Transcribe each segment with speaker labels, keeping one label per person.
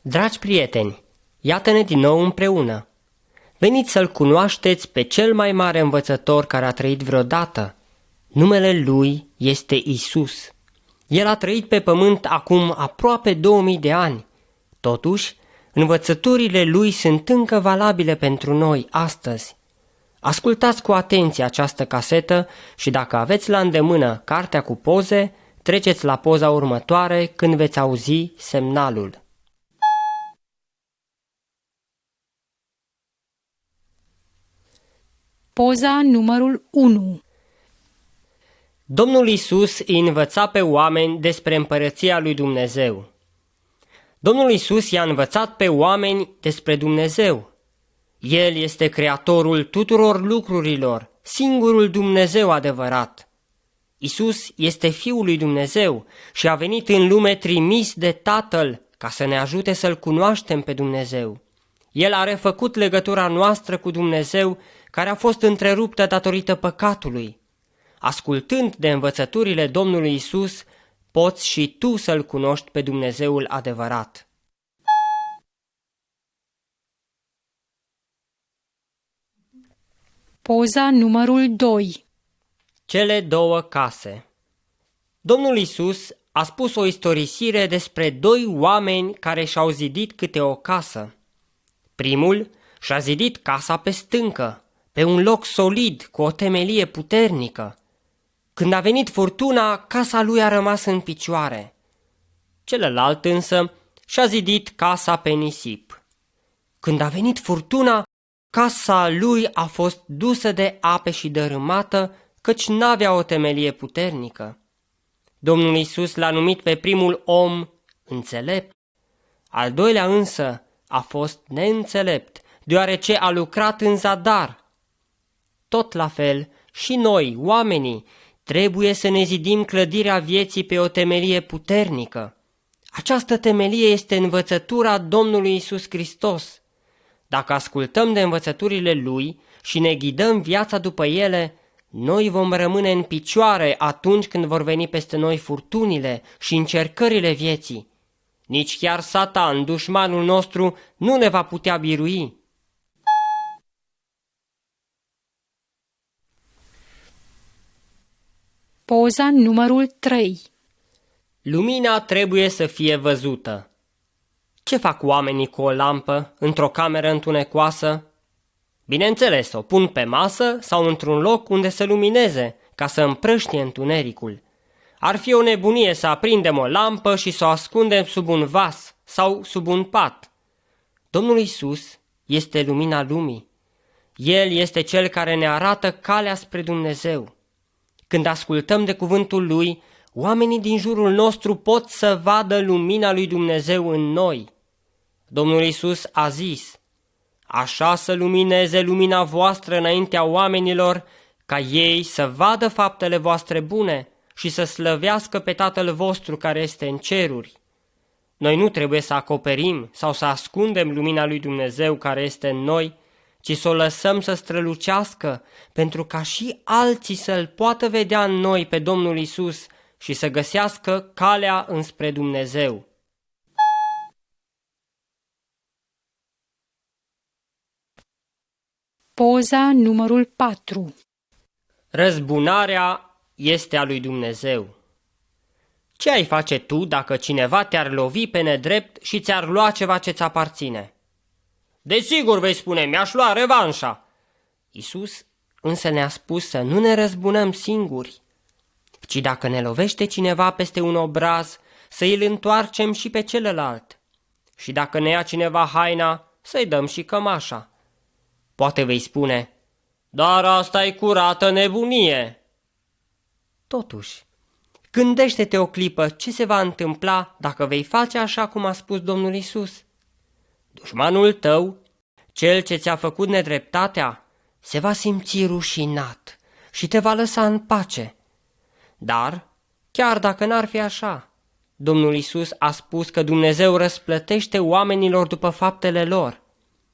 Speaker 1: Dragi prieteni, iată-ne din nou împreună. Veniți să-L cunoașteți pe cel mai mare învățător care a trăit vreodată. Numele Lui este Isus. El a trăit pe pământ acum aproape 2000 de ani. Totuși, învățăturile Lui sunt încă valabile pentru noi astăzi. Ascultați cu atenție această casetă și dacă aveți la îndemână cartea cu poze, treceți la poza următoare când veți auzi semnalul.
Speaker 2: Poza numărul 1.
Speaker 1: Domnul Isus îi învăța pe oameni despre împărăția lui Dumnezeu. Domnul Isus i-a învățat pe oameni despre Dumnezeu. El este creatorul tuturor lucrurilor, singurul Dumnezeu adevărat. Isus este Fiul lui Dumnezeu și a venit în lume trimis de Tatăl ca să ne ajute să-L cunoaștem pe Dumnezeu. El a refăcut legătura noastră cu Dumnezeu, care a fost întreruptă datorită păcatului. Ascultând de învățăturile Domnului Isus, poți și tu să-L cunoști pe Dumnezeul adevărat.
Speaker 2: Poza numărul 2.
Speaker 1: Cele două case. Domnul Isus a spus o istorisire despre doi oameni care și-au zidit câte o casă. Primul și-a zidit casa pe stâncă, pe un loc solid, cu o temelie puternică. Când a venit furtuna, casa lui a rămas în picioare. Celălalt însă și-a zidit casa pe nisip. Când a venit furtuna, casa lui a fost dusă de ape și dărâmată, căci n-avea o temelie puternică. Domnul Iisus l-a numit pe primul om înțelept. Al doilea însă a fost neînțelept, deoarece a lucrat în zadar. Tot la fel, și noi, oamenii, trebuie să ne zidim clădirea vieții pe o temelie puternică. Această temelie este învățătura Domnului Iisus Hristos. Dacă ascultăm de învățăturile Lui și ne ghidăm viața după ele, noi vom rămâne în picioare atunci când vor veni peste noi furtunile și încercările vieții. Nici chiar Satan, dușmanul nostru, nu ne va putea birui.
Speaker 2: Poza numărul 3.
Speaker 1: Lumina trebuie să fie văzută. Ce fac oamenii cu o lampă într-o cameră întunecoasă? Bineînțeles, o pun pe masă sau într-un loc unde să lumineze, ca să împrăștie întunericul. Ar fi o nebunie să aprindem o lampă și să o ascundem sub un vas sau sub un pat. Domnul Isus este lumina lumii. El este Cel care ne arată calea spre Dumnezeu. Când ascultăm de cuvântul Lui, oamenii din jurul nostru pot să vadă lumina lui Dumnezeu în noi. Domnul Isus a zis: așa să lumineze lumina voastră înaintea oamenilor, ca ei să vadă faptele voastre bune și să slăvească pe Tatăl vostru care este în ceruri. Noi nu trebuie să acoperim sau să ascundem lumina lui Dumnezeu care este în noi, ci să o lăsăm să strălucească, pentru ca și alții să-L poată vedea în noi pe Domnul Isus și să găsească calea înspre Dumnezeu.
Speaker 2: Poza numărul 4.
Speaker 1: Răzbunarea este a lui Dumnezeu. Ce ai face tu dacă cineva te-ar lovi pe nedrept și ți-ar lua ceva ce-ți aparține? Desigur, vei spune, mi-aș lua revanșa. Isus însă ne-a spus să nu ne răzbunăm singuri, ci dacă ne lovește cineva peste un obraz, să îl întoarcem și pe celălalt. Și dacă ne ia cineva haina, să-i dăm și cămașa. Poate vei spune, dar asta-i curată nebunie. Totuși, gândește-te o clipă ce se va întâmpla dacă vei face așa cum a spus Domnul Isus. Dușmanul tău, cel ce ți-a făcut nedreptatea, se va simți rușinat și te va lăsa în pace. Dar, chiar dacă n-ar fi așa, Domnul Isus a spus că Dumnezeu răsplătește oamenilor după faptele lor.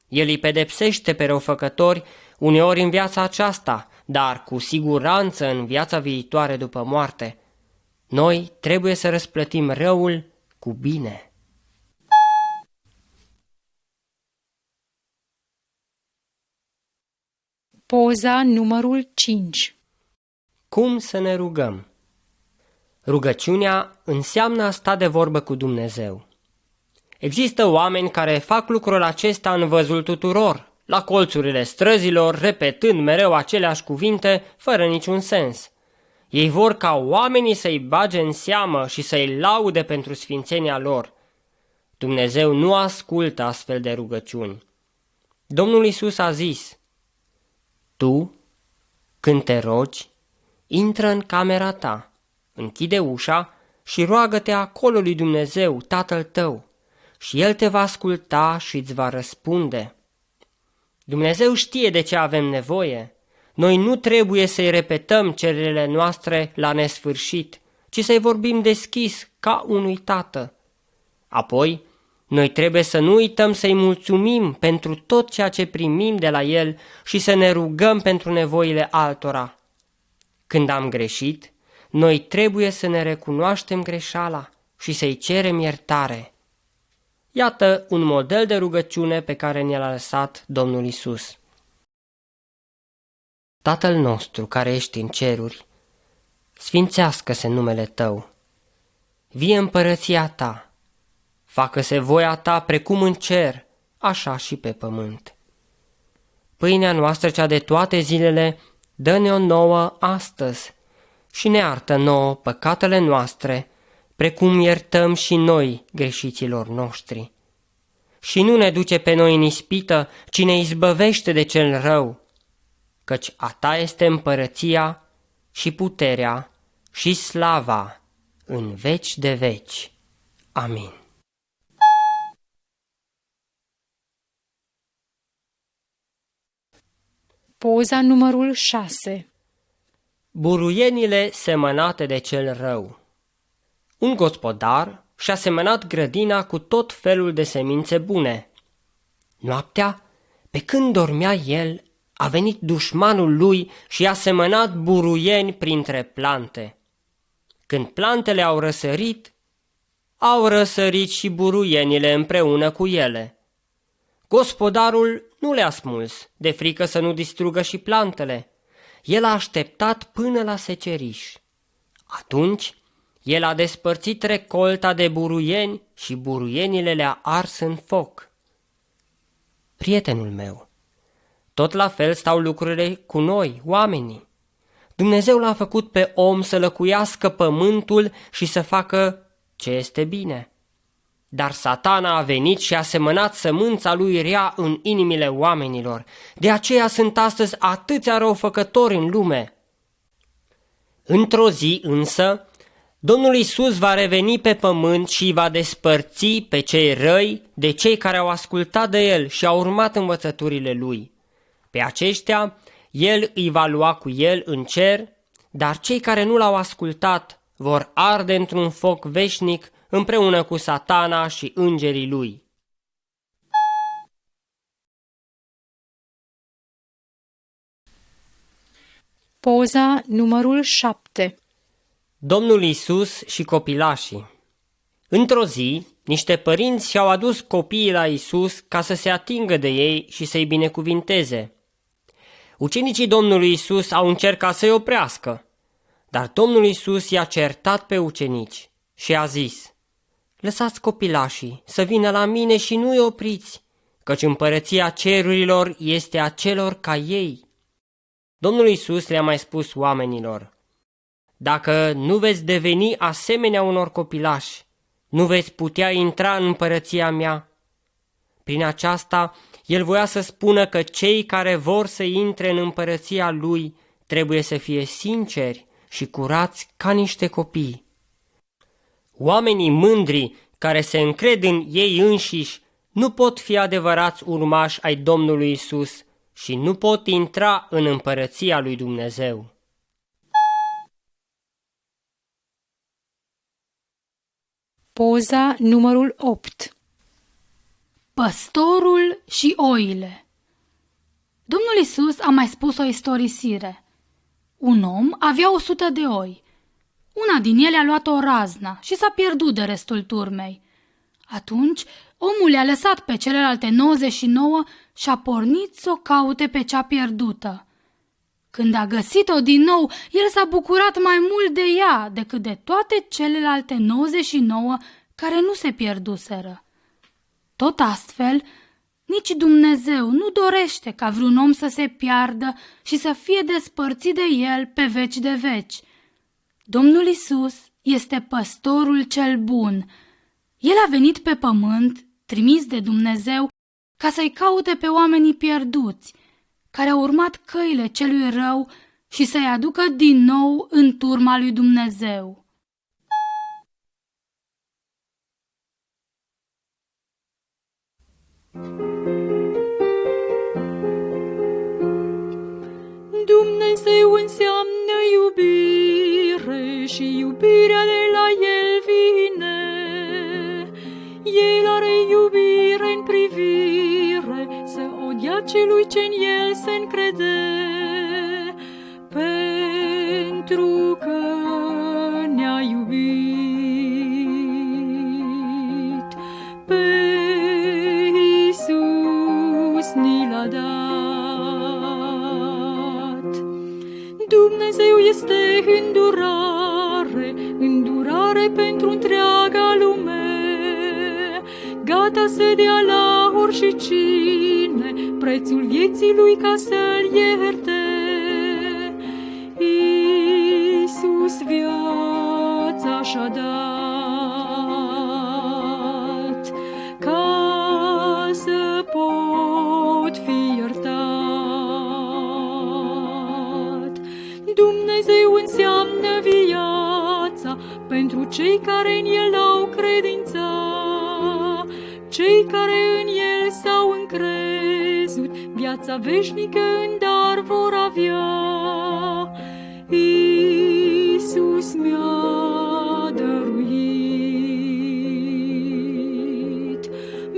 Speaker 1: El îi pedepsește pe răufăcători uneori în viața aceasta, dar cu siguranță în viața viitoare după moarte. Noi trebuie să răsplătim răul cu bine.
Speaker 2: Poza numărul 5.
Speaker 1: Cum să ne rugăm? Rugăciunea înseamnă a sta de vorbă cu Dumnezeu. Există oameni care fac lucrul acesta în văzul tuturor, la colțurile străzilor, repetând mereu aceleași cuvinte, fără niciun sens. Ei vor ca oamenii să-i bage în seamă și să-i laude pentru sfințenia lor. Dumnezeu nu ascultă astfel de rugăciuni. Domnul Iisus a zis: tu, când te rogi, intră în camera ta, închide ușa și roagă-te acolo lui Dumnezeu, Tatăl tău, și El te va asculta și îți va răspunde. Dumnezeu știe de ce avem nevoie. Noi nu trebuie să-i repetăm cererile noastre la nesfârșit, ci să-i vorbim deschis ca unui tată. Apoi, noi trebuie să nu uităm să-i mulțumim pentru tot ceea ce primim de la El și să ne rugăm pentru nevoile altora. Când am greșit, noi trebuie să ne recunoaștem greșeala și să-i cerem iertare. Iată un model de rugăciune pe care ne l-a lăsat Domnul Iisus. Tatăl nostru care ești în ceruri, sfințească-se numele Tău. Vie împărăția Ta, facă-se voia Ta precum în cer, așa și pe pământ. Pâinea noastră cea de toate zilele, dă-ne-o nouă astăzi și ne iartă nouă păcatele noastre, precum iertăm și noi greșiților noștri. Și nu ne duce pe noi în ispită, ci ne izbăvește de cel rău, căci a Ta este împărăția și puterea și slava în veci de veci. Amin.
Speaker 2: Poza numărul 6.
Speaker 1: Buruienile semănate de cel rău. Un gospodar și-a semănat grădina cu tot felul de semințe bune. Noaptea, pe când dormea el, a venit dușmanul lui și a semănat buruieni printre plante. Când plantele au răsărit și buruienile împreună cu ele. Gospodarul nu le-a smuls, de frică să nu distrugă și plantele. El a așteptat până la seceriș. Atunci, el a despărțit recolta de buruieni și buruienile le-a ars în foc. Prietenul meu, tot la fel stau lucrurile cu noi, oamenii. Dumnezeu l-a făcut pe om să lăcuiască pământul și să facă ce este bine. Dar Satana a venit și a semănat sămânța lui rea în inimile oamenilor. De aceea sunt astăzi atâția răufăcători în lume. Într-o zi însă, Domnul Iisus va reveni pe pământ și îi va despărți pe cei răi de cei care au ascultat de El și au urmat învățăturile Lui. Pe aceștia, El îi va lua cu El în cer, dar cei care nu l-au ascultat vor arde într-un foc veșnic împreună cu Satana și îngerii lui.
Speaker 2: Poza numărul 7.
Speaker 1: Domnul Iisus și copilașii. Într-o zi, niște părinți și-au adus copiii la Iisus ca să se atingă de ei și să-i binecuvinteze. Ucenicii Domnului Iisus au încercat să-i oprească, dar Domnul Iisus i-a certat pe ucenici și a zis: lăsați copilașii să vină la mine și nu-i opriți, căci împărăția cerurilor este a celor ca ei. Domnul Iisus le-a mai spus oamenilor: dacă nu veți deveni asemenea unor copilași, nu veți putea intra în împărăția mea. Prin aceasta, el voia să spună că cei care vor să intre în împărăția lui trebuie să fie sinceri și curați ca niște copii. Oamenii mândri care se încred în ei înșiși nu pot fi adevărați urmași ai Domnului Isus și nu pot intra în împărăția lui Dumnezeu.
Speaker 2: Poza numărul 8.
Speaker 3: Păstorul și oile. Domnul Iisus a mai spus o istorisire. Un om avea 100 de oi. Una din ele a luat o raznă și s-a pierdut de restul turmei. Atunci, omul le-a lăsat pe celelalte 99 și a pornit să o caute pe cea pierdută. Când a găsit-o din nou, el s-a bucurat mai mult de ea decât de toate celelalte 99 care nu se pierduseră. Tot astfel, nici Dumnezeu nu dorește ca vreun om să se piardă și să fie despărțit de el pe veci de veci. Domnul Isus este păstorul cel bun. El a venit pe pământ, trimis de Dumnezeu, ca să-i caute pe oamenii pierduți, care au urmat căile celui rău și să-i aducă din nou în turma lui Dumnezeu.
Speaker 4: Dumnezeu înseamnă iubire și iubirea de la El vine. El are iubire în privire, să odia celui ce-n El se încrede. Pentru că ne-a iubit, pe Iisus ni l-a dat. Dumnezeu este îndurare, îndurare pentru întreaga lume, gata să dea la oricine prețul vieții lui ca să-l ierte. Iisus viața și-a dat ca să pot fi iertat. Dumnezeu înseamnă viața pentru cei care în El au credința, cei care în El s-au încrezut, viața veșnică în dar vor avea. Iisus mi-a dăruit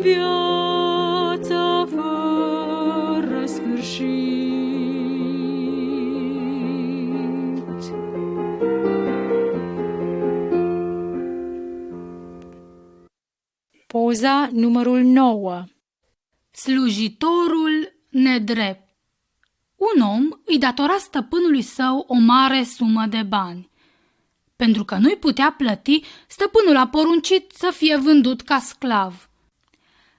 Speaker 4: viața fără sfârșit.
Speaker 2: Poza numărul 9.
Speaker 3: Slujitorul nedrept. Un om îi datora stăpânului său o mare sumă de bani. Pentru că nu-i putea plăti, stăpânul a poruncit să fie vândut ca sclav.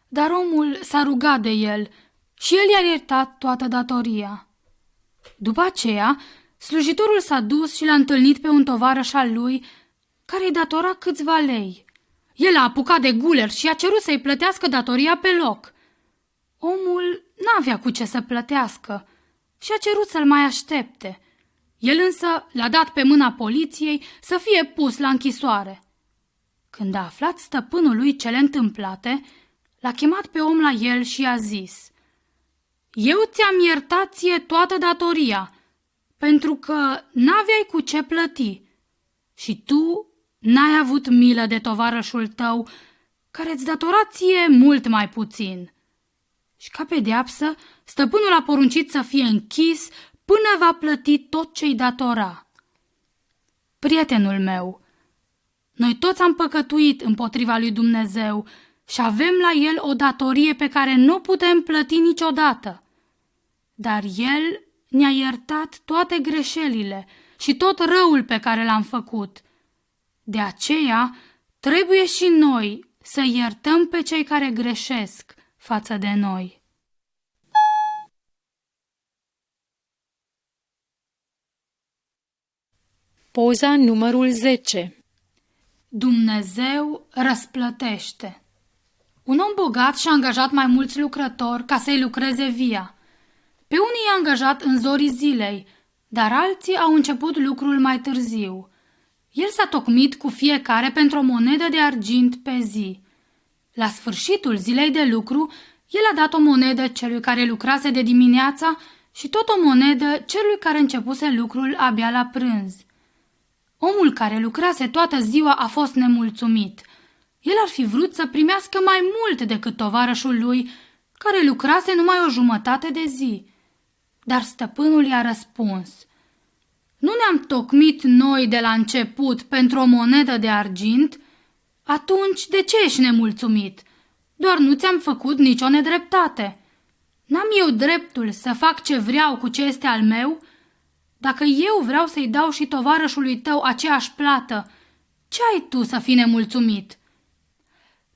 Speaker 3: Dar omul s-a rugat de el și el i-a iertat toată datoria. După aceea, slujitorul s-a dus și l-a întâlnit pe un tovarăș al lui care îi datora câțiva lei. El a apucat de guler și a cerut să-i plătească datoria pe loc. Omul n-avea cu ce să plătească și a cerut să-l mai aștepte. El însă l-a dat pe mâna poliției să fie pus la închisoare. Când a aflat stăpânul lui cele întâmplate, l-a chemat pe om la el și i-a zis: Eu ți-am iertat ție toată datoria, pentru că n-aveai cu ce plăti și tu n-ai avut milă de tovarășul tău, care îți datora ție mult mai puțin. Și ca pedeapsă, stăpânul a poruncit să fie închis până va plăti tot ce-i datora. Prietenul meu, noi toți am păcătuit împotriva lui Dumnezeu și avem la El o datorie pe care nu putem plăti niciodată. Dar El ne-a iertat toate greșelile și tot răul pe care l-am făcut. De aceea, trebuie și noi să iertăm pe cei care greșesc față de noi.
Speaker 2: Poza numărul 10.
Speaker 3: Dumnezeu răsplătește. Un om bogat și-a angajat mai mulți lucrători ca să-i lucreze via. Pe unii i-a angajat în zorii zilei, dar alții au început lucrul mai târziu. El s-a tocmit cu fiecare pentru o monedă de argint pe zi. La sfârșitul zilei de lucru, el a dat o monedă celui care lucrase de dimineața și tot o monedă celui care începuse lucrul abia la prânz. Omul care lucrase toată ziua a fost nemulțumit. El ar fi vrut să primească mai mult decât tovarășul lui, care lucrase numai o jumătate de zi. Dar stăpânul i-a răspuns: Nu ne-am tocmit noi de la început pentru o monedă de argint? Atunci de ce ești nemulțumit? Doar nu ți-am făcut nicio nedreptate. N-am eu dreptul să fac ce vreau cu ce este al meu? Dacă eu vreau să-i dau și tovarășului tău aceeași plată, ce ai tu să fii nemulțumit?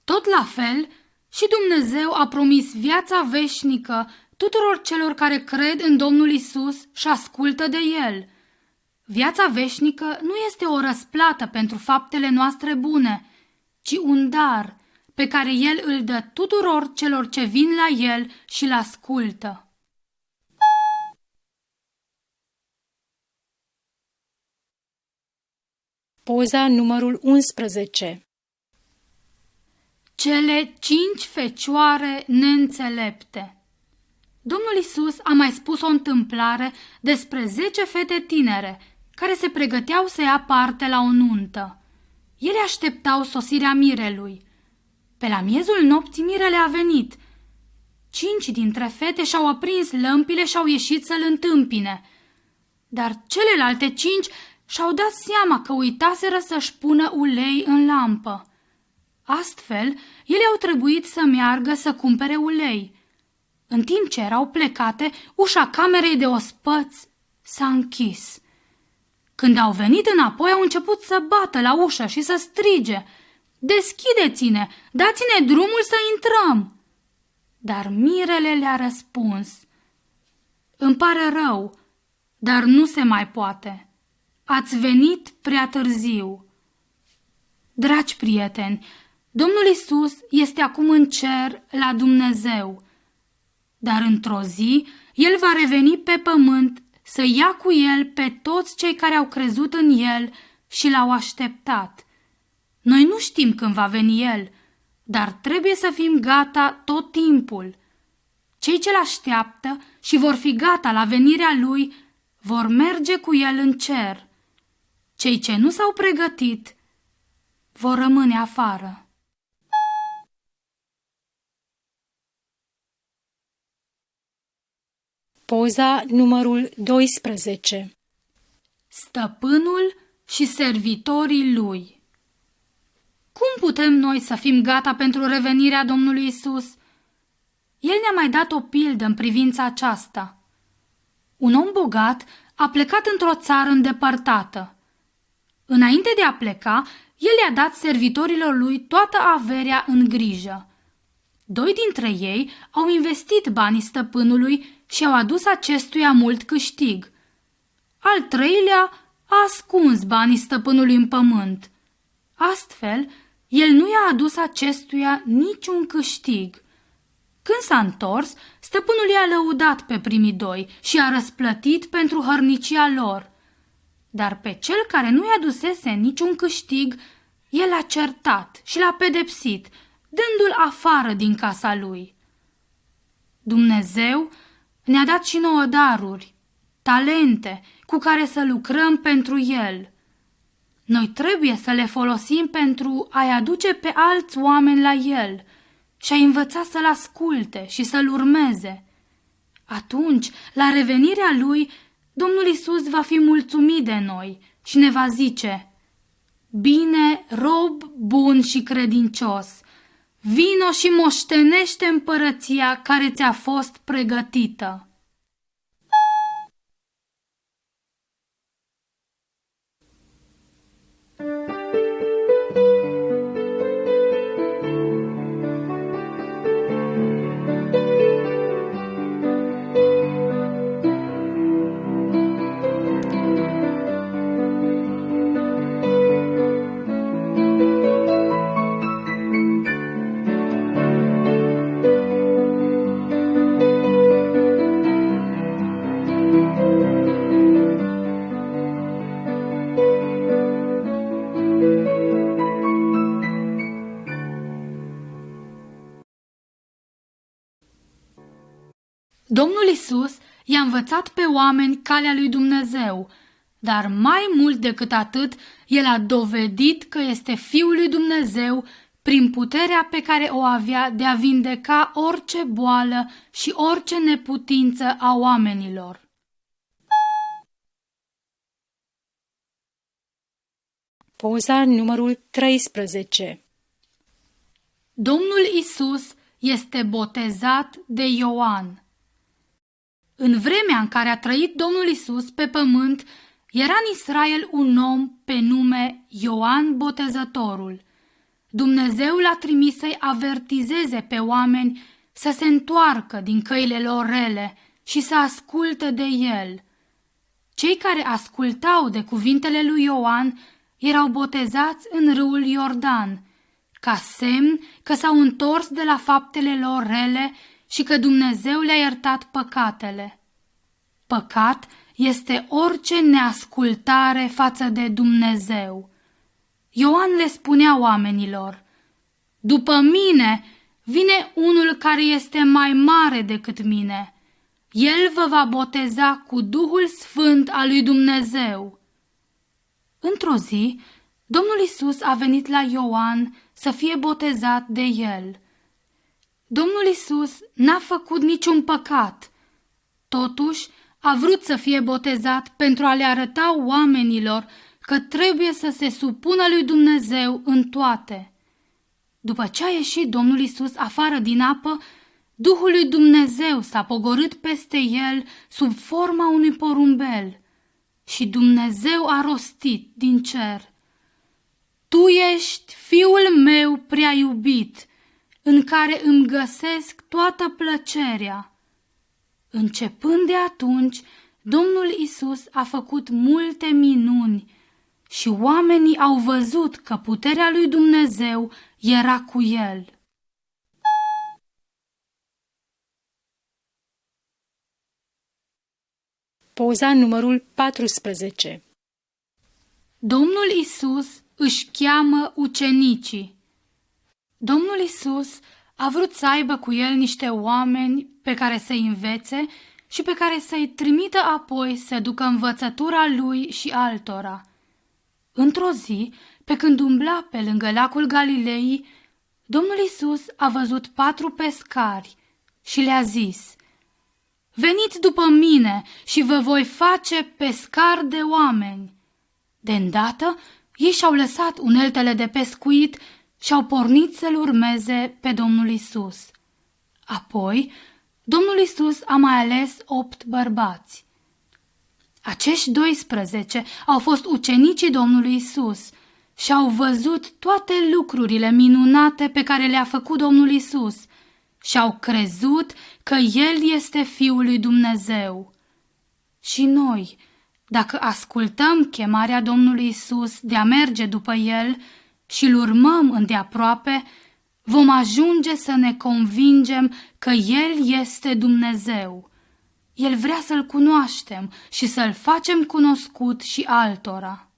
Speaker 3: Tot la fel, și Dumnezeu a promis viața veșnică tuturor celor care cred în Domnul Isus și ascultă de El. Viața veșnică nu este o răsplată pentru faptele noastre bune, ci un dar pe care El îl dă tuturor celor ce vin la El și îl ascultă.
Speaker 2: Poza numărul 11.
Speaker 3: Cele 5 fecioare neînțelepte. Domnul Isus a mai spus o întâmplare despre 10 fete tinere care se pregăteau să ia parte la o nuntă. Ele așteptau sosirea mirelui. Pe la miezul nopții mirele a venit. 5 dintre fete și-au aprins lămpile și au ieșit să-l întâmpine. Dar celelalte 5 și-au dat seama că uitaseră să-și pună ulei în lampă. Astfel, ele au trebuit să meargă să cumpere ulei. În timp ce erau plecate, ușa camerei de ospăți s-a închis. Când au venit înapoi, au început să bată la ușă și să strige: "Deschideți-ne, dați-ne drumul să intrăm!" Dar mirele le-a răspuns: "Îmi pare rău, dar nu se mai poate. Ați venit prea târziu." Dragi prieteni, Domnul Isus este acum în cer la Dumnezeu, dar într-o zi El va reveni pe pământ să ia cu El pe toți cei care au crezut în El și L-au așteptat. Noi nu știm când va veni El, dar trebuie să fim gata tot timpul. Cei ce-L așteaptă și vor fi gata la venirea Lui vor merge cu El în cer. Cei ce nu s-au pregătit vor rămâne afară.
Speaker 2: Poza numărul 12.
Speaker 3: Stăpânul și servitorii lui. Cum putem noi să fim gata pentru revenirea Domnului Isus? El ne-a mai dat o pildă în privința aceasta. Un om bogat a plecat într-o țară îndepărtată. Înainte de a pleca, el i-a dat servitorilor lui toată averea în grijă. 2 dintre ei au investit banii stăpânului și au adus acestuia mult câștig. Al 3-lea a ascuns banii stăpânului în pământ. Astfel, el nu i-a adus acestuia niciun câștig. Când s-a întors, stăpânul i-a lăudat pe primii 2 și a răsplătit pentru hărnicia lor. Dar pe cel care nu i-a dusese niciun câștig, el l-a certat și l-a pedepsit, dându-l afară din casa lui. Dumnezeu ne-a dat și nouă daruri, talente cu care să lucrăm pentru El. Noi trebuie să le folosim pentru a-i aduce pe alți oameni la El și a-i învăța să-L asculte și să-L urmeze. Atunci, la revenirea Lui, Domnul Isus va fi mulțumit de noi și ne va zice: "Bine, rob bun și credincios, vino și moștenește împărăția care ți-a fost pregătită." Domnul Isus i-a învățat pe oameni calea lui Dumnezeu, dar mai mult decât atât, El a dovedit că este Fiul lui Dumnezeu prin puterea pe care o avea de a vindeca orice boală și orice neputință a oamenilor.
Speaker 2: Poza numărul 13.
Speaker 3: Domnul Isus este botezat de Ioan. În vremea în care a trăit Domnul Isus pe pământ, era în Israel un om pe nume Ioan Botezătorul. Dumnezeu l-a trimis să-i avertizeze pe oameni să se întoarcă din căile lor rele și să asculte de el. Cei care ascultau de cuvintele lui Ioan erau botezați în râul Iordan, ca semn că s-au întors de la faptele lor rele și că Dumnezeu le-a iertat păcatele. Păcat este orice neascultare față de Dumnezeu. Ioan le spunea oamenilor: după mine vine unul care este mai mare decât mine. El vă va boteza cu Duhul Sfânt al lui Dumnezeu. Într-o zi, Domnul Isus a venit la Ioan să fie botezat de el. Domnul Isus n-a făcut niciun păcat. Totuși, a vrut să fie botezat pentru a le arăta oamenilor că trebuie să se supună lui Dumnezeu în toate. După ce a ieșit Domnul Isus afară din apă, Duhul lui Dumnezeu s-a pogorât peste el sub forma unui porumbel și Dumnezeu a rostit din cer: Tu ești Fiul meu prea iubit, în care îmi găsesc toată plăcerea. Începând de atunci, Domnul Isus a făcut multe minuni și oamenii au văzut că puterea lui Dumnezeu era cu el.
Speaker 2: Poza numărul 14.
Speaker 3: Domnul Isus își cheamă ucenicii. Domnul Isus a vrut să aibă cu el niște oameni pe care să-i învețe și pe care să-i trimită apoi să ducă învățătura lui și altora. Într-o zi, pe când umbla pe lângă lacul Galilei, Domnul Isus a văzut 4 pescari și le-a zis: Veniți după mine și vă voi face pescari de oameni. De îndată, ei și-au lăsat uneltele de pescuit și au pornit să-L urmeze pe Domnul Isus. Apoi, Domnul Isus a mai ales 8 bărbați. Acești 12 au fost ucenicii Domnului Isus și au văzut toate lucrurile minunate pe care le-a făcut Domnul Isus și au crezut că El este Fiul lui Dumnezeu. Și noi, dacă ascultăm chemarea Domnului Isus de a merge după El și îl urmăm îndeaproape, vom ajunge să ne convingem că El este Dumnezeu. El vrea să-L cunoaștem și să-L facem cunoscut și altora.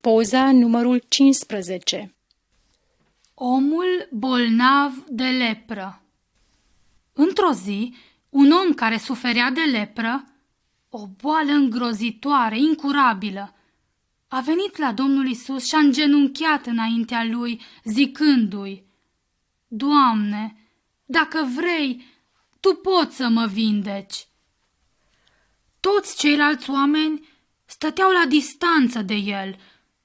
Speaker 2: Poza numărul 15.
Speaker 3: Omul bolnav de lepră. Într-o zi, un om care suferea de lepră, o boală îngrozitoare, incurabilă, a venit la Domnul Isus și a îngenunchiat înaintea lui, zicându-i: Doamne, dacă vrei, Tu poți să mă vindeci. Toți ceilalți oameni stăteau la distanță de el,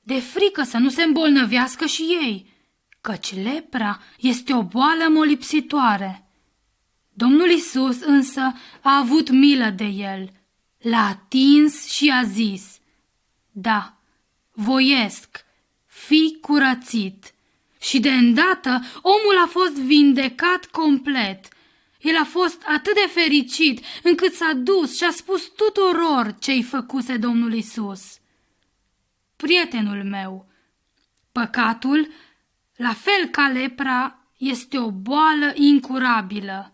Speaker 3: de frică să nu se îmbolnăvească și ei, căci lepra este o boală molipsitoare. Domnul Isus însă a avut milă de el, l-a atins și a zis: Da, voiesc, fii curățit. Și de îndată omul a fost vindecat complet. El a fost atât de fericit încât s-a dus și a spus tuturor ce-i făcuse Domnul Isus. Prietenul meu, păcatul, la fel ca lepra, este o boală incurabilă.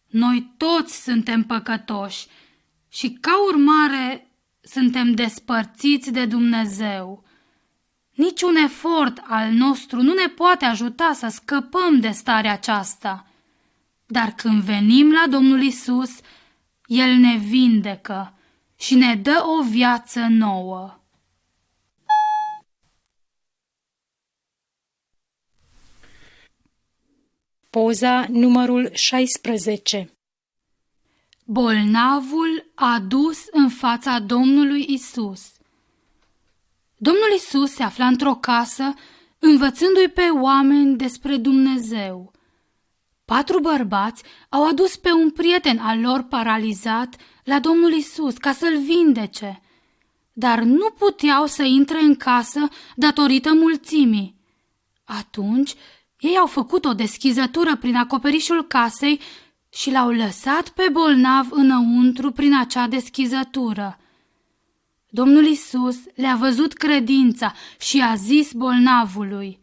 Speaker 3: Noi toți suntem păcătoși și, ca urmare, suntem despărțiți de Dumnezeu. Niciun efort al nostru nu ne poate ajuta să scăpăm de starea aceasta. Dar când venim la Domnul Isus, El ne vindecă și ne dă o viață nouă.
Speaker 2: Poza numărul 16.
Speaker 3: Bolnavul adus în fața Domnului Isus. Domnul Isus se afla într-o casă învățându-i pe oameni despre Dumnezeu. 4 bărbați au adus pe un prieten al lor paralizat la Domnul Isus ca să-l vindece, dar nu puteau să intre în casă datorită mulțimii. Atunci ei au făcut o deschizătură prin acoperișul casei și l-au lăsat pe bolnav înăuntru prin acea deschizătură. Domnul Isus le-a văzut credința și a zis bolnavului: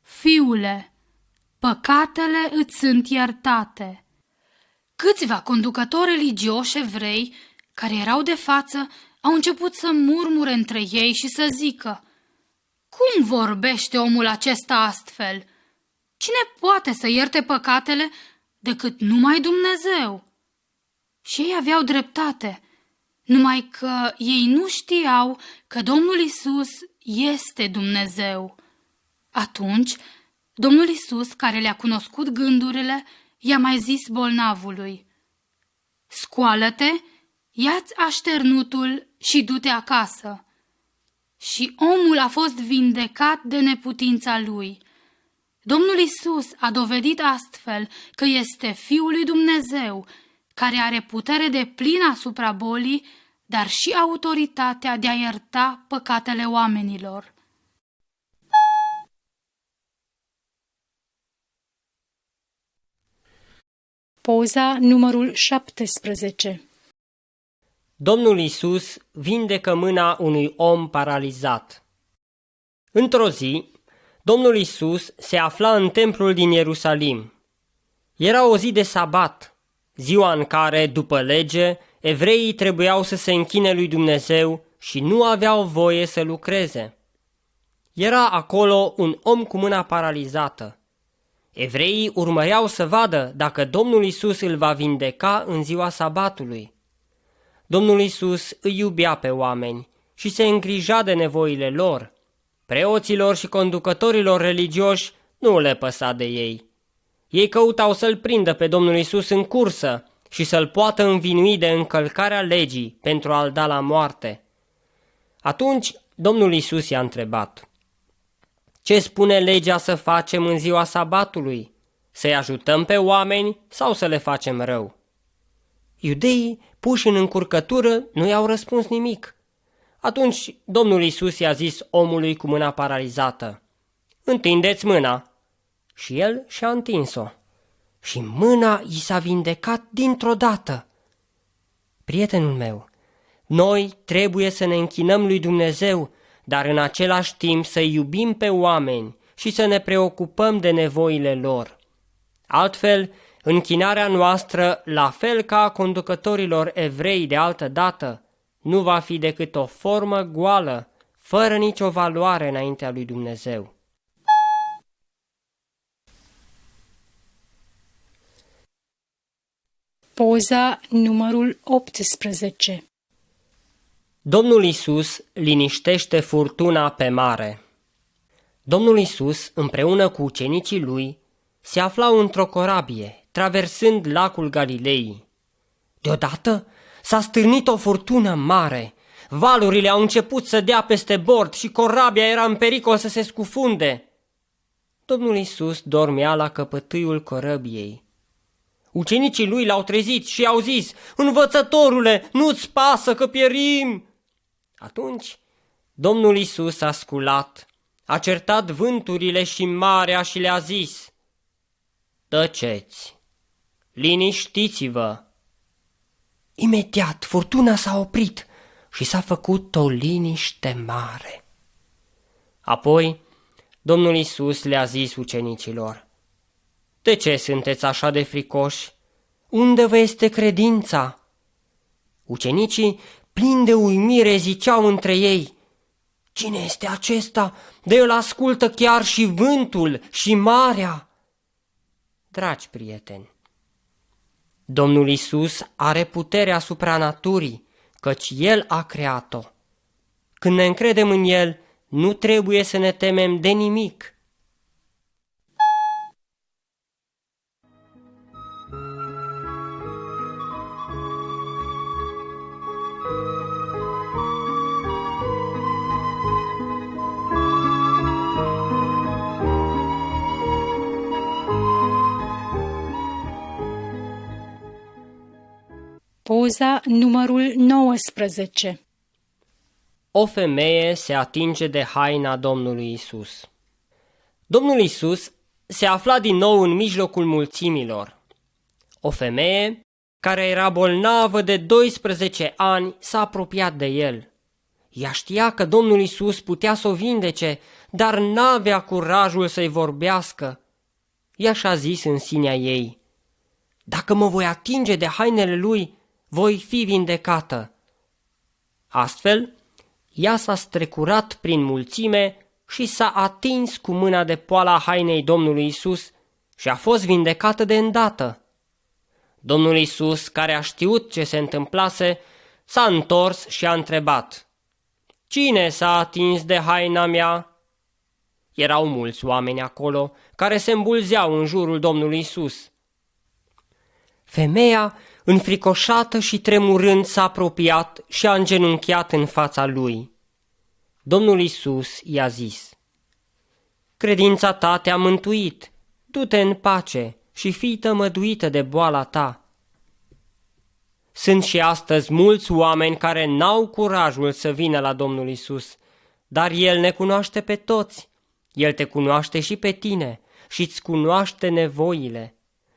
Speaker 3: Fiule, păcatele îți sunt iertate. Câțiva conducători religioși evrei care erau de față au început să murmure între ei și să zică: Cum vorbește omul acesta astfel? Cine poate să ierte păcatele decât numai Dumnezeu? Și ei aveau dreptate, numai că ei nu știau că Domnul Isus este Dumnezeu. Atunci, Domnul Isus, care le-a cunoscut gândurile, i-a mai zis bolnavului: Scoală-te, ia-ți așternutul și du-te acasă. Și omul a fost vindecat de neputința lui. Domnul Isus a dovedit astfel că este Fiul lui Dumnezeu, care are putere deplină asupra bolii, dar și autoritatea de a ierta păcatele oamenilor.
Speaker 2: Poza numărul 17.
Speaker 1: Domnul Isus vindecă mâna unui om paralizat. Într-o zi, Domnul Isus se afla în templul din Ierusalim. Era o zi de sabat, ziua în care, după lege, evreii trebuiau să se închine lui Dumnezeu și nu aveau voie să lucreze. Era acolo un om cu mâna paralizată. Evreii urmăreau să vadă dacă Domnul Isus îl va vindeca în ziua sabatului. Domnul Isus îi iubea pe oameni și se îngrija de nevoile lor. Preoților și conducătorilor religioși nu le păsa de ei. Ei căutau să-l prindă pe Domnul Isus în cursă și să-l poată învinui de încălcarea legii pentru a-l da la moarte. Atunci Domnul Isus i-a întrebat: Ce spune legea să facem în ziua sabatului? Să-i ajutăm pe oameni sau să le facem rău? Iudeii, puși în încurcătură, nu i-au răspuns nimic. Atunci Domnul Isus i-a zis omului cu mâna paralizată: Întindeți mâna. Și el și-a întins-o. Și mâna i s-a vindecat dintr-o dată. Prietenul meu, noi trebuie să ne închinăm lui Dumnezeu, dar în același timp să iubim pe oameni și să ne preocupăm de nevoile lor. Altfel, închinarea noastră, la fel ca a conducătorilor evrei de altă dată, nu va fi decât o formă goală, fără nicio valoare înaintea lui Dumnezeu.
Speaker 2: Poza numărul 18.
Speaker 1: Domnul Isus liniștește furtuna pe mare. Domnul Isus, împreună cu ucenicii lui, se aflau într-o corabie, traversând lacul Galilei. Deodată s-a stârnit o furtună mare. Valurile au început să dea peste bord și corabia era în pericol să se scufunde. Domnul Isus dormea la căpătâiul corăbiei. Ucenicii lui l-au trezit și i-au zis: Învățătorule, nu-ți pasă că pierim? Atunci Domnul Isus a sculat, a certat vânturile și marea și le-a zis: Tăceți, liniștiți-vă. Imediat furtuna s-a oprit și s-a făcut o liniște mare. Apoi Domnul Isus le-a zis ucenicilor: De ce sunteți așa de fricoși? Unde vă este credința? Ucenicii, plini de uimire, ziceau între ei: Cine este acesta? De el ascultă chiar și vântul și marea. Dragi prieteni, Domnul Isus are putere asupra naturii, căci El a creat-o. Când ne încredem în El, nu trebuie să ne temem de nimic.
Speaker 2: Poza numărul 19.
Speaker 1: O femeie se atinge de haina Domnului Isus. Domnul Isus se afla din nou în mijlocul mulțimilor. O femeie care era bolnavă de 12 ani s-a apropiat de el. Ea știa că Domnul Isus putea să o vindece, dar n-avea curajul să-i vorbească. Ea și-a zis în sinea ei: dacă mă voi atinge de hainele lui, voi fi vindecată. Astfel, ea s-a strecurat prin mulțime și s-a atins cu mâna de poala hainei Domnului Isus și a fost vindecată de îndată. Domnul Isus, care a știut ce se întâmplase, s-a întors și a întrebat: cine s-a atins de haina mea? Erau mulți oameni acolo care se îmbulzeau în jurul Domnului Isus. Femeia, înfricoșată și tremurând, s-a apropiat și a îngenunchiat în fața lui. Domnul Isus i-a zis: credința ta te-a mântuit, du-te în pace și fii tămăduită de boala ta. Sunt și astăzi mulți oameni care n-au curajul să vină la Domnul Isus, dar El ne cunoaște pe toți. El te cunoaște și pe tine și îți cunoaște nevoile.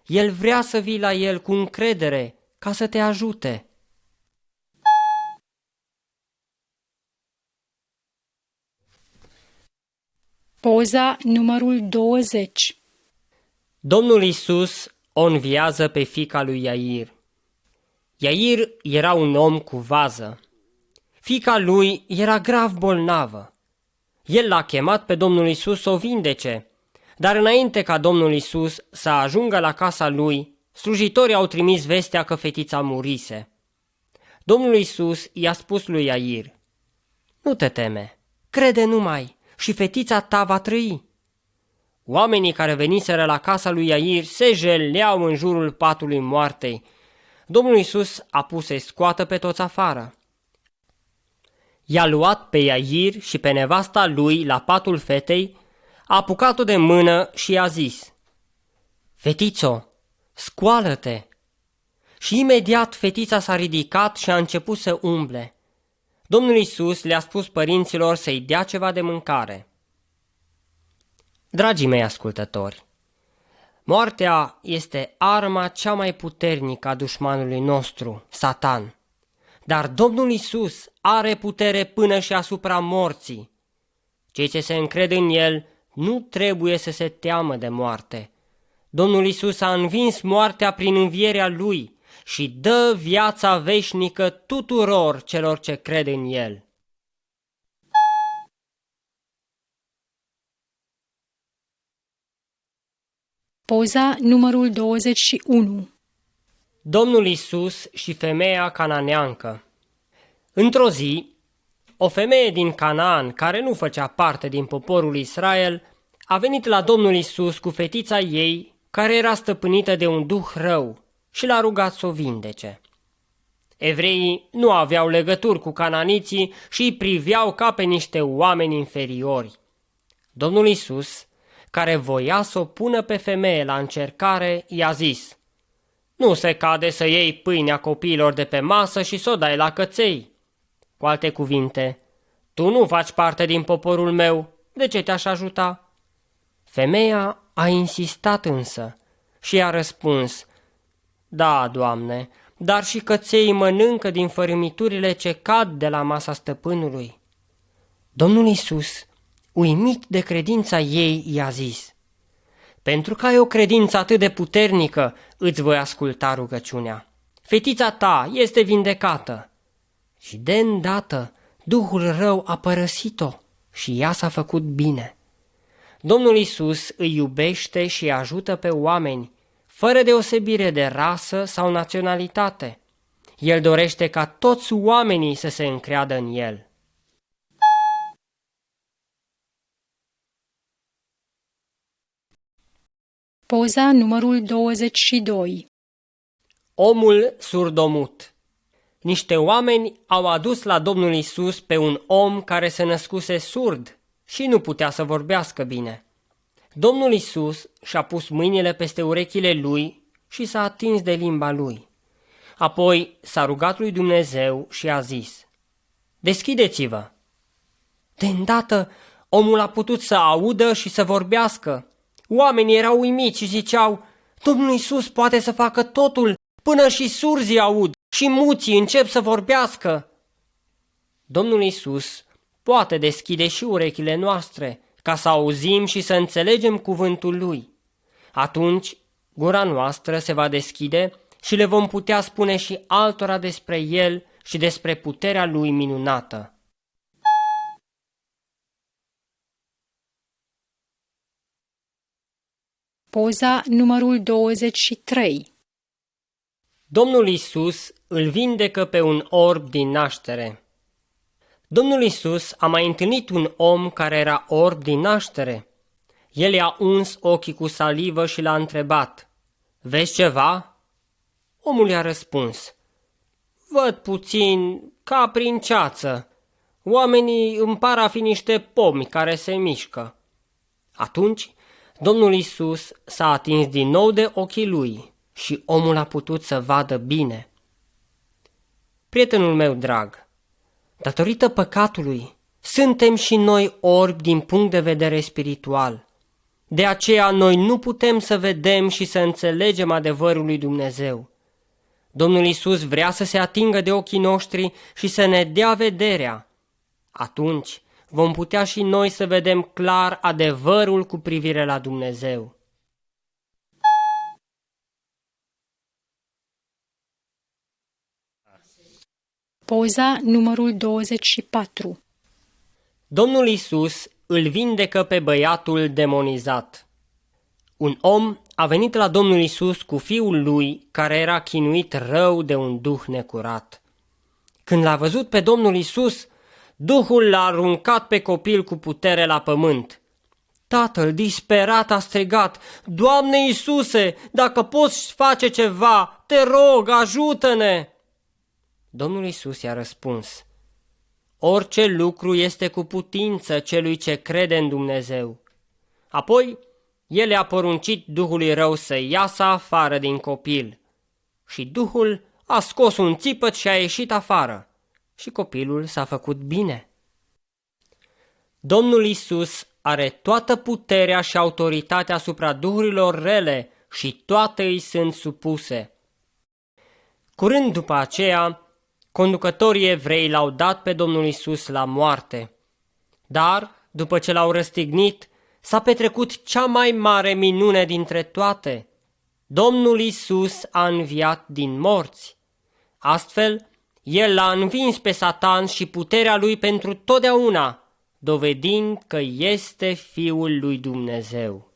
Speaker 1: El vrea să vii la El cu încredere ca să te ajute.
Speaker 2: Poza numărul 20.
Speaker 1: Domnul Isus o înviază pe fiica lui Iair. Iair era un om cu vază. Fiica lui era grav bolnavă. El l-a chemat pe Domnul Isus să o vindece, dar înainte ca Domnul Isus să ajungă la casa lui, slujitorii au trimis vestea că fetița murise. Domnul Isus i-a spus lui Iair: nu te teme, crede numai și fetița ta va trăi. Oamenii care veniseră la casa lui Iair se jeleau în jurul patului moartei. Domnul Isus a pus să-i scoată pe toți afară. I-a luat pe Iair și pe nevasta lui la patul fetei, a apucat-o de mână și i-a zis: fetițo, scoală-te! Și imediat fetița s-a ridicat și a început să umble. Domnul Isus le-a spus părinților să-i dea ceva de mâncare. Dragii mei ascultători, moartea este arma cea mai puternică a dușmanului nostru, Satan. Dar Domnul Isus are putere până și asupra morții. Cei ce se încred în El nu trebuie să se teamă de moarte. Domnul Isus a învins moartea prin învierea Lui și dă viața veșnică tuturor celor ce cred în El.
Speaker 2: Poza numărul 21.
Speaker 1: Domnul Isus și femeia cananeancă. Într-o zi, o femeie din Canaan, care nu făcea parte din poporul Israel, a venit la Domnul Isus cu fetița ei, care era stăpânită de un duh rău, și l-a rugat să o vindece. Evreii nu aveau legături cu cananiții și îi priveau ca pe niște oameni inferiori. Domnul Isus, care voia să o pună pe femeie la încercare, i-a zis: nu se cade să iei pâinea copiilor de pe masă și să o dai la căței. Cu alte cuvinte, tu nu faci parte din poporul meu, de ce te-aș ajuta? Femeia a insistat însă și i-a răspuns: da, Doamne, dar și căței mănâncă din fărâmiturile ce cad de la masa stăpânului. Domnul Isus, uimit de credința ei, i-a zis: pentru că ai o credință atât de puternică, îți voi asculta rugăciunea. Fetița ta este vindecată. Și de îndată duhul rău a părăsit-o și ea s-a făcut bine. Domnul Isus îi iubește și îi ajută pe oameni, fără deosebire de rasă sau naționalitate. El dorește ca toți oamenii să se încreadă în El.
Speaker 2: Poza numărul 22.
Speaker 1: Omul surdomut. Niște oameni au adus la Domnul Isus pe un om care se născuse surd și nu putea să vorbească bine. Domnul Isus și-a pus mâinile peste urechile lui și s-a atins de limba lui. Apoi s-a rugat lui Dumnezeu și a zis: Deschideți-vă! De îndată omul a putut să audă și să vorbească. Oamenii erau uimiți și ziceau: Domnul Iisus poate să facă totul, până și surzii aud și muții încep să vorbească. Domnul Iisus poate deschide și urechile noastre ca să auzim și să înțelegem cuvântul Lui. Atunci gura noastră se va deschide și le vom putea spune și altora despre El și despre puterea Lui minunată.
Speaker 2: Poza numărul 23.
Speaker 1: Domnul Iisus îl vindecă pe un orb din naștere. Domnul Iisus a mai întâlnit un om care era orb din naștere. El i-a uns ochii cu salivă și l-a întrebat: Vezi ceva? Omul i-a răspuns: Văd puțin, ca prin ceață. Oamenii îmi par a fi niște pomi care se mișcă. Atunci Domnul Iisus s-a atins din nou de ochii lui și omul a putut să vadă bine. Prietenul meu drag, datorită păcatului, suntem și noi orbi din punct de vedere spiritual. De aceea noi nu putem să vedem și să înțelegem adevărul lui Dumnezeu. Domnul Iisus vrea să se atingă de ochii noștri și să ne dea vederea. Atunci vom putea și noi să vedem clar adevărul cu privire la Dumnezeu.
Speaker 2: Poza numărul 24.
Speaker 1: Domnul Iisus îl vindecă pe băiatul demonizat. Un om a venit la Domnul Iisus cu fiul lui care era chinuit rău de un duh necurat. Când l-a văzut pe Domnul Iisus, duhul l-a aruncat pe copil cu putere la pământ. Tatăl, disperat, a strigat: Doamne Iisuse, dacă poți face ceva, te rog, ajută-ne! Domnul Iisus i-a răspuns: Orice lucru este cu putință celui ce crede în Dumnezeu. Apoi, el i-a poruncit duhului rău să iasă afară din copil. Și duhul a scos un țipăt și a ieșit afară. Și copilul s-a făcut bine. Domnul Iisus are toată puterea și autoritatea asupra duhurilor rele și toate îi sunt supuse. Curând după aceea, conducătorii evrei l-au dat pe Domnul Iisus la moarte. Dar, după ce l-au răstignit, s-a petrecut cea mai mare minune dintre toate. Domnul Iisus a înviat din morți. Astfel, El l-a învins pe Satan și puterea lui pentru totdeauna, dovedind că este Fiul lui Dumnezeu.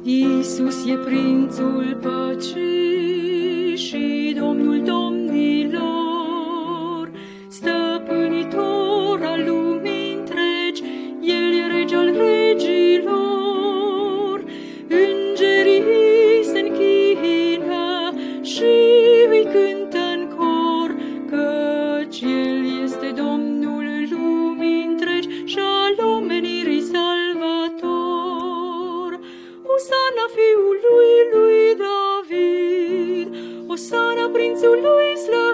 Speaker 4: Iisus e prințul păcii și Domnul domnilor, stăpânitor al lumii întregi, El e rege al regilor. Îngerii se închină și îi cântă în cor, căci El este Domnul lumii întregi și al omenirii salvator. Osana fiului lui David, Osana prințului slăvit.